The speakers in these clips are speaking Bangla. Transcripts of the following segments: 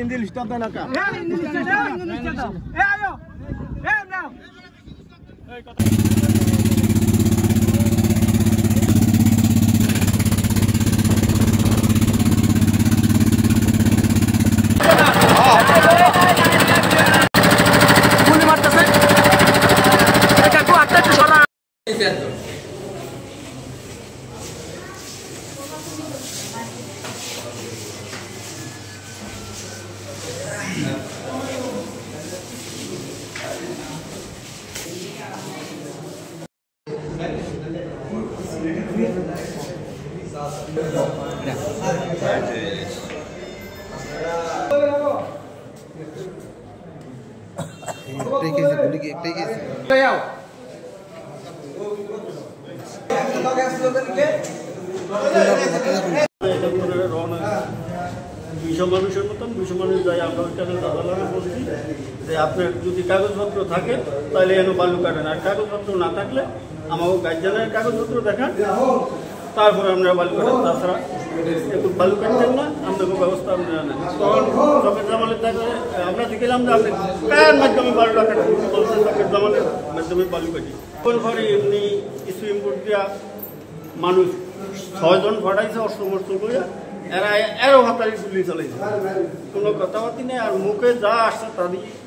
Indil stop the naka. মানুষের মতন 200 মানুষ যাই আমরা বলছি যে আপনার যদি কাগজপত্র থাকে তাহলে এনে বালু কাটেন, আর কাগজপত্র না থাকলে আমাকে গার্জিয়ানের কাগজপত্র দেখান, তারপরে আমরা বালু কাটেন। তাছাড়া একটু বালু কাটছেন না, আপনাকে ব্যবস্থা আপনারা নেন। তখন চকের জামালের থাকে আমরা দেখলাম যে আপনি কার মাধ্যমে বালু কাটেন, বলছে চকের জামালের মাধ্যমে বালু কাটি। কোন ঘরে এমনি কিছু ইম্পোর্ট দিয়া মানুষ 6 জন ফাটাইছে অস্ত্র করিয়া, এরা এরও হাতারি গুলি চালাইছে, কোনো কথাবার্তি নেই। আর মুখে যা আসছে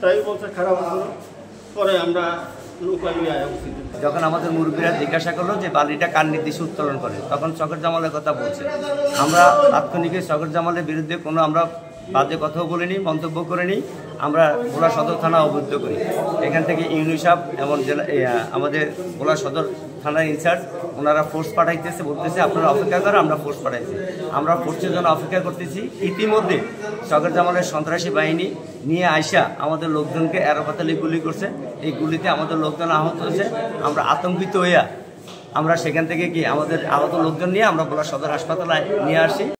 তাই বলছে খারাপ হতো। পরে আমরা যখন আমাদের মুরব্বীরা জিজ্ঞাসা করলো যে বালিটা কার নির্দেশে উত্তোলন করে, তখন চকের জামালের কথা বলছে। আমরা তাৎক্ষণিক চকের জামালের বিরুদ্ধে কোনো আমরা বাজে কথাও বলিনি, মন্তব্য করিনি। আমরা ভোলা সদর থানা অবরুদ্ধ করি। এখান থেকে ইউনি সাহেব এবং জেলা আমাদের ভোলা সদর থানার ইনচার্জ ওনারা ফোর্স পাঠাইতেছে, বলতেছে আপনারা অপেক্ষা করে, আমরা ফোর্স পাঠাইছি। আমরা ফোর্সের জন্য অপেক্ষা করতেছি। ইতিমধ্যে চকের জামালের সন্ত্রাসী বাহিনী নিয়ে আইসা আমাদের লোকজনকে এরোপাতালি গুলি করছে। এই গুলিতে আমাদের লোকজন আহত হয়েছে। আমরা আতঙ্কিত হইয়া আমরা সেখান থেকে আমাদের আহত লোকজন নিয়ে আমরা ভোলা সদর হাসপাতালে নিয়ে আসি।